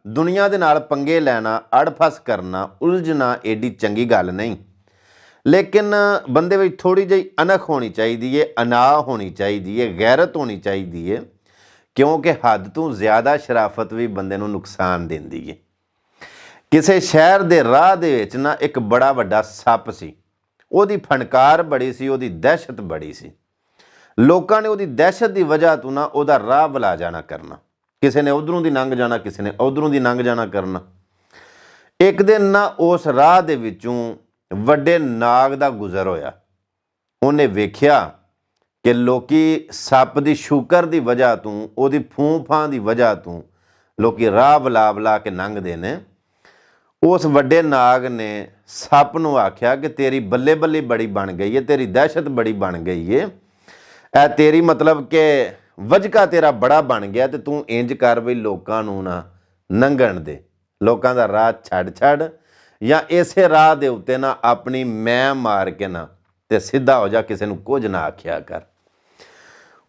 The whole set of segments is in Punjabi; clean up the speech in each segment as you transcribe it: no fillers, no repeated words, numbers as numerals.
ਦੁਨੀਆ ਦੇ ਨਾਲ ਪੰਗੇ ਲੈਣਾ, ਅੜਫਸ ਕਰਨਾ, ਉਲਝਣਾ ਏਡੀ ਚੰਗੀ ਗੱਲ ਨਹੀਂ। ਲੇਕਿਨ ਬੰਦੇ ਵਿੱਚ ਥੋੜ੍ਹੀ ਜਿਹੀ ਅਣਖ ਹੋਣੀ ਚਾਹੀਦੀ ਹੈ, ਅਨਾਹ ਹੋਣੀ ਚਾਹੀਦੀ ਹੈ, ਗੈਰਤ ਹੋਣੀ ਚਾਹੀਦੀ ਹੈ, ਕਿਉਂਕਿ ਹੱਦ ਤੋਂ ਜ਼ਿਆਦਾ ਸ਼ਰਾਫਤ ਵੀ ਬੰਦੇ ਨੂੰ ਨੁਕਸਾਨ ਦਿੰਦੀ ਹੈ। ਕਿਸੇ ਸ਼ਹਿਰ ਦੇ ਰਾਹ ਦੇ ਵਿੱਚ ਨਾ ਇੱਕ ਬੜਾ ਵੱਡਾ ਸੱਪ ਸੀ। ਉਹਦੀ ਫਣਕਾਰ ਬੜੀ ਸੀ, ਉਹਦੀ ਦਹਿਸ਼ਤ ਬੜੀ ਸੀ। ਲੋਕਾਂ ਨੇ ਉਹਦੀ ਦਹਿਸ਼ਤ ਦੀ ਵਜ੍ਹਾ ਤੋਂ ਨਾ ਉਹਦਾ ਰਾਹ ਬੁਲਾ ਜਾਣਾ ਕਰਨਾ। ਕਿਸੇ ਨੇ ਉਧਰੋਂ ਦੀ ਲੰਘ ਜਾਣਾ, ਕਿਸੇ ਨੇ ਉਧਰੋਂ ਦੀ ਲੰਘ ਜਾਣਾ ਕਰਨਾ। ਇੱਕ ਦਿਨ ਨਾ ਉਸ ਰਾਹ ਦੇ ਵਿੱਚੋਂ ਵੱਡੇ ਨਾਗ ਦਾ ਗੁਜ਼ਰ ਹੋਇਆ। ਉਹਨੇ ਵੇਖਿਆ ਕਿ ਲੋਕੀ ਸੱਪ ਦੀ ਸ਼ੂਕਰ ਦੀ ਵਜ੍ਹਾ ਤੋਂ, ਉਹਦੀ ਫੂੰ-ਫਾਂ ਦੀ ਵਜ੍ਹਾ ਤੋਂ ਲੋਕੀ ਰਾਹ ਬੁਲਾ ਬੁਲਾ ਕੇ ਲੰਘਦੇ ਨੇ। ਉਸ ਵੱਡੇ ਨਾਗ ਨੇ ਸੱਪ ਨੂੰ ਆਖਿਆ ਕਿ ਤੇਰੀ ਬੱਲੇ ਬੱਲੇ ਬੜੀ ਬਣ ਗਈ ਹੈ, ਤੇਰੀ ਦਹਿਸ਼ਤ ਬੜੀ ਬਣ ਗਈ ਹੈ, ਇਹ ਤੇਰੀ ਮਤਲਬ ਕਿ ਵਜ੍ਹਾ ਤੇਰਾ ਬੜਾ ਬਣ ਗਿਆ, ਤੇ ਤੂੰ ਇੰਜ ਕਰ ਬਈ ਲੋਕਾਂ ਨੂੰ ਨਾ ਲੰਘਣ ਦੇ, ਲੋਕਾਂ ਦਾ ਰਾਹ ਛੱਡ ਜਾਂ ਇਸੇ ਰਾਹ ਦੇ ਉੱਤੇ ਨਾ ਆਪਣੀ ਮੈਂ ਮਾਰ ਕੇ ਨਾ ਤੇ ਸਿੱਧਾ ਹੋ ਜਾ, ਕਿਸੇ ਨੂੰ ਕੁਝ ਨਾ ਆਖਿਆ ਕਰ।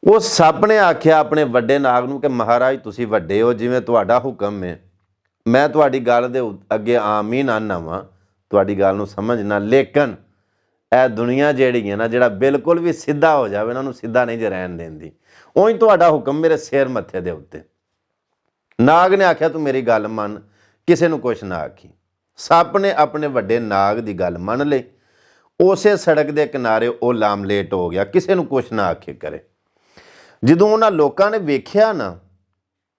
ਉਸ ਸੱਪ ਨੇ ਆਖਿਆ ਆਪਣੇ ਵੱਡੇ ਨਾਗ ਨੂੰ ਕਿ ਮਹਾਰਾਜ ਤੁਸੀਂ ਵੱਡੇ ਹੋ, ਜਿਵੇਂ ਤੁਹਾਡਾ ਹੁਕਮ ਹੈ, ਮੈਂ ਤੁਹਾਡੀ ਗੱਲ ਦੇ ਅੱਗੇ ਆਮੀਨ ਆਨਾ ਵਾਂ, ਤੁਹਾਡੀ ਗੱਲ ਨੂੰ ਸਮਝਣਾ। ਲੇਕਿਨ ਇਹ ਦੁਨੀਆ ਜਿਹੜੀ ਹੈ ਨਾ, ਜਿਹੜਾ ਬਿਲਕੁਲ ਵੀ ਸਿੱਧਾ ਹੋ ਜਾਵੇ ਨਾ, ਉਹਨੂੰ ਸਿੱਧਾ ਨਹੀਂ ਜੇ ਰਹਿਣ ਦਿੰਦੀ। ਉਹੀ ਤੁਹਾਡਾ ਹੁਕਮ ਮੇਰੇ ਸਿਰ ਮੱਥੇ ਦੇ ਉੱਤੇ। ਨਾਗ ਨੇ ਆਖਿਆ ਤੂੰ ਮੇਰੀ ਗੱਲ ਮੰਨ, ਕਿਸੇ ਨੂੰ ਕੁਛ ਨਾ ਆਖੀ। ਸੱਪ ਨੇ ਆਪਣੇ ਵੱਡੇ ਨਾਗ ਦੀ ਗੱਲ ਮੰਨ ਲਈ। ਉਸੇ ਸੜਕ ਦੇ ਕਿਨਾਰੇ ਉਹ ਲਾਮਲੇਟ ਹੋ ਗਿਆ, ਕਿਸੇ ਨੂੰ ਕੁਛ ਨਾ ਆਖੇ ਕਰੇ। ਜਦੋਂ ਉਹਨਾਂ ਲੋਕਾਂ ਨੇ ਵੇਖਿਆ ਨਾ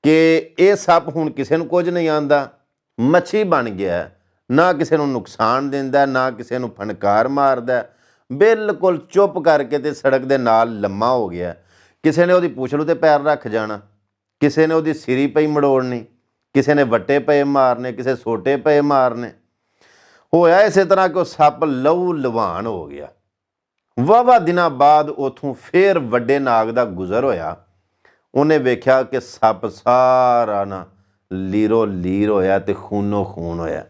ਕਿ ਇਹ ਸੱਪ ਹੁਣ ਕਿਸੇ ਨੂੰ ਕੁਝ ਨਹੀਂ ਆਉਂਦਾ, ਮੱਛੀ ਬਣ ਗਿਆ, ਨਾ ਕਿਸੇ ਨੂੰ ਨੁਕਸਾਨ ਦਿੰਦਾ, ਨਾ ਕਿਸੇ ਨੂੰ ਫਣਕਾਰ ਮਾਰਦਾ, ਬਿਲਕੁਲ ਚੁੱਪ ਕਰਕੇ ਤੇ ਸੜਕ ਦੇ ਨਾਲ ਲੰਮਾ ਹੋ ਗਿਆ। ਕਿਸੇ ਨੇ ਉਹਦੀ ਪੂਛਲ ਉੱਤੇ ਪੈਰ ਰੱਖ ਜਾਣਾ, ਕਿਸੇ ਨੇ ਉਹਦੀ ਸਿਰੀ ਪਈ ਮੜੋੜਨੀ, ਕਿਸੇ ਨੇ ਵੱਟੇ ਪਏ ਮਾਰਨੇ, ਕਿਸੇ ਸੋਟੇ ਪਏ ਮਾਰਨੇ। ਹੋਇਆ ਇਸੇ ਤਰ੍ਹਾਂ ਕਿ ਉਹ ਸੱਪ ਲਹੂ ਲੁਹਾਨ ਹੋ ਗਿਆ। ਵਾਹਵਾ ਦਿਨਾਂ ਬਾਅਦ ਉੱਥੋਂ ਫੇਰ ਵੱਡੇ ਨਾਗ ਦਾ ਗੁਜ਼ਰ ਹੋਇਆ। ਉਹਨੇ ਵੇਖਿਆ ਕਿ ਸੱਪ ਸਾਰਾ ਨਾ ਲੀਰੋ ਲੀਰ ਹੋਇਆ ਤੇ ਖੂਨੋ ਖੂਨ ਹੋਇਆ।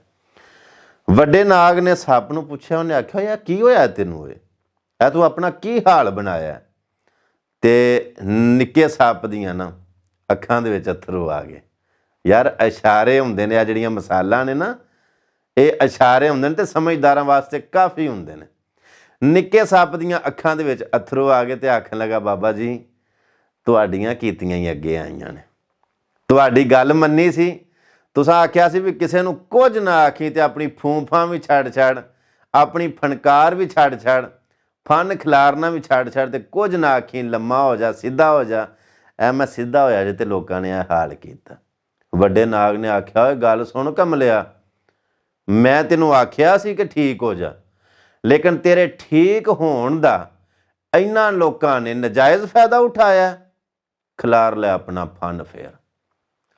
ਵੱਡੇ ਨਾਗ ਨੇ ਸੱਪ ਨੂੰ ਪੁੱਛਿਆ, ਉਹਨੇ ਆਖਿਆ ਯਾਰ ਕੀ ਹੋਇਆ ਤੈਨੂੰ, ਇਹ ਤੂੰ ਆਪਣਾ ਕੀ ਹਾਲ ਬਣਾਇਆ? ਤੇ ਨਿੱਕੇ ਸੱਪ ਦੀਆਂ ਨਾ ਅੱਖਾਂ ਦੇ ਵਿੱਚ ਅੱਥਰੂ ਆ ਗਏ। ਯਾਰ ਇਸ਼ਾਰੇ ਹੁੰਦੇ ਨੇ, ਆ ਜਿਹੜੀਆਂ ਮਿਸਾਲਾਂ ਨੇ ਨਾ, ਇਹ ਇਸ਼ਾਰੇ ਹੁੰਦੇ ਨੇ ਤੇ ਸਮਝਦਾਰਾਂ ਵਾਸਤੇ ਕਾਫੀ ਹੁੰਦੇ ਨੇ। ਨਿੱਕੇ ਸੱਪ ਦੀਆਂ ਅੱਖਾਂ ਦੇ ਵਿੱਚ ਅੱਥਰੂ ਆ ਗਏ ਤੇ ਆਖਣ ਲੱਗਾ ਬਾਬਾ ਜੀ ਤੁਹਾਡੀਆਂ ਕੀਤੀਆਂ ਹੀ ਅੱਗੇ ਆਈਆਂ ਨੇ, ਤੁਹਾਡੀ ਗੱਲ ਮੰਨੀ ਸੀ, ਤੁਸੀਂ ਆਖਿਆ ਸੀ ਵੀ ਕਿਸੇ ਨੂੰ ਕੁਝ ਨਾ ਆਖੀ ਤੇ ਆਪਣੀ ਫੂੰਫਾਂ ਵੀ ਛੱਡ, ਆਪਣੀ ਫਣਕਾਰ ਵੀ ਛੱਡ, ਫਨ ਖਿਲਾਰਨਾ ਵੀ ਛੱਡ ਤੇ ਕੁਝ ਨਾ ਆਖੀ, ਲੰਮਾ ਹੋ ਜਾ, ਸਿੱਧਾ ਹੋ ਜਾ। ਐ ਮੈਂ ਸਿੱਧਾ ਹੋਇਆ ਜੇ ਤੇ ਲੋਕਾਂ ਨੇ ਇਹ ਹਾਲ ਕੀਤਾ। ਵੱਡੇ ਨਾਗ ਨੇ ਆਖਿਆ ਓਏ ਗੱਲ ਸੁਣ ਕਮਲਿਆ, ਮੈਂ ਤੈਨੂੰ ਆਖਿਆ ਸੀ ਕਿ ਠੀਕ ਹੋ ਜਾ, ਲੇਕਿਨ ਤੇਰੇ ਠੀਕ ਹੋਣ ਦਾ ਇਹਨਾਂ ਲੋਕਾਂ ਨੇ ਨਜਾਇਜ਼ ਫਾਇਦਾ ਉਠਾਇਆ। ਖਿਲਾਰ ਲੈ ਆਪਣਾ ਫਨ, ਫੇਰ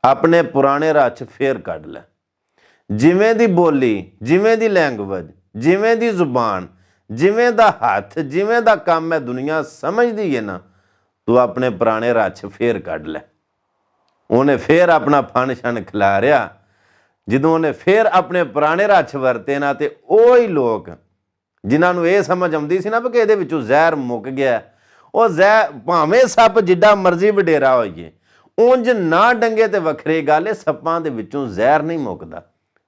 ਆਪਣੇ ਪੁਰਾਣੇ ਰਾਹ 'ਚ ਫੇਰ ਕੱਢ ਲੈ। ਜਿਵੇਂ ਦੀ ਬੋਲੀ, ਜਿਵੇਂ ਦੀ ਲੈਂਗੁਏਜ, ਜਿਵੇਂ ਦੀ ਜ਼ੁਬਾਨ, ਜਿਵੇਂ ਦਾ ਹੱਥ, ਜਿਵੇਂ ਦਾ ਕੰਮ ਹੈ ਦੁਨੀਆ ਸਮਝਦੀ ਹੈ ਨਾ, ਤੂੰ ਆਪਣੇ ਪੁਰਾਣੇ ਰਾਹ 'ਚ ਫੇਰ ਕੱਢ ਲੈ। ਉਹਨੇ ਫੇਰ ਆਪਣਾ ਫਨ ਸ਼ਨ ਖਿਲਾਰਿਆ। ਜਦੋਂ ਉਹਨੇ ਫੇਰ ਆਪਣੇ ਪੁਰਾਣੇ ਰਾਹ 'ਚ ਵਰਤੇ ਨਾ, ਤੇ ਉਹੀ ਲੋਕ ਜਿਨ੍ਹਾਂ ਨੂੰ ਇਹ ਸਮਝ ਆਉਂਦੀ ਸੀ ਨਾ ਵੀ ਕਿ ਇਹਦੇ ਵਿੱਚੋਂ ਜ਼ਹਿਰ ਮੁੱਕ ਗਿਆ, ਉਹ ਜ਼ਹਿਰ ਭਾਵੇਂ ਸੱਪ ਜਿੱਡਾ ਮਰਜ਼ੀ ਵਡੇਰਾ ਹੋਈਏ, ਉਂਝ ਨਾ ਡੰਗੇ ਤੇ ਵੱਖਰੀ ਗੱਲ, ਇਹ ਸੱਪਾਂ ਦੇ ਵਿੱਚੋਂ ਜ਼ਹਿਰ ਨਹੀਂ ਮੁੱਕਦਾ।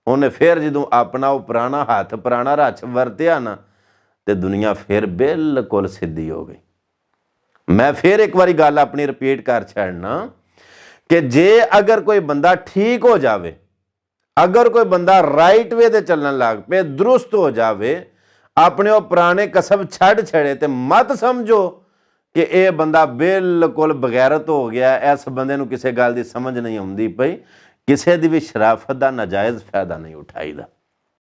ਉਹਨੇ ਫੇਰ ਜਦੋਂ ਆਪਣਾ ਉਹ ਪੁਰਾਣਾ ਹੱਥ, ਪੁਰਾਣਾ ਰਾਹ 'ਚ ਵਰਤਿਆ ਨਾ, ਤੇ ਦੁਨੀਆ ਫਿਰ ਬਿਲਕੁਲ ਸਿੱਧੀ ਹੋ ਗਈ। ਮੈਂ ਫਿਰ ਇੱਕ ਵਾਰੀ ਗੱਲ ਆਪਣੀ ਰਿਪੀਟ ਕਰ ਛੱਡਣਾ ਕਿ ਜੇ ਅਗਰ ਕੋਈ ਬੰਦਾ ਠੀਕ ਹੋ ਜਾਵੇ, ਅਗਰ ਕੋਈ ਬੰਦਾ ਰਾਈਟ ਵੇ ਤੇ ਚੱਲਣ ਲੱਗ ਪਏ, ਦਰੁਸਤ ਹੋ ਜਾਵੇ, ਆਪਣੇ ਉਹ ਪੁਰਾਣੇ ਕਸਬ ਛੱਡ ਛੜੇ, ਤੇ ਮਤ ਸਮਝੋ ਕਿ ਇਹ ਬੰਦਾ ਬਿਲਕੁਲ ਬਗੈਰਤ ਹੋ ਗਿਆ, ਇਸ ਬੰਦੇ ਨੂੰ ਕਿਸੇ ਗੱਲ ਦੀ ਸਮਝ ਨਹੀਂ ਆਉਂਦੀ ਪਈ, ਕਿਸੇ ਦੀ ਵੀ ਸ਼ਰਾਫਤ ਦਾ ਨਾਜਾਇਜ਼ ਫਾਇਦਾ ਨਹੀਂ ਉਠਾਈਦਾ।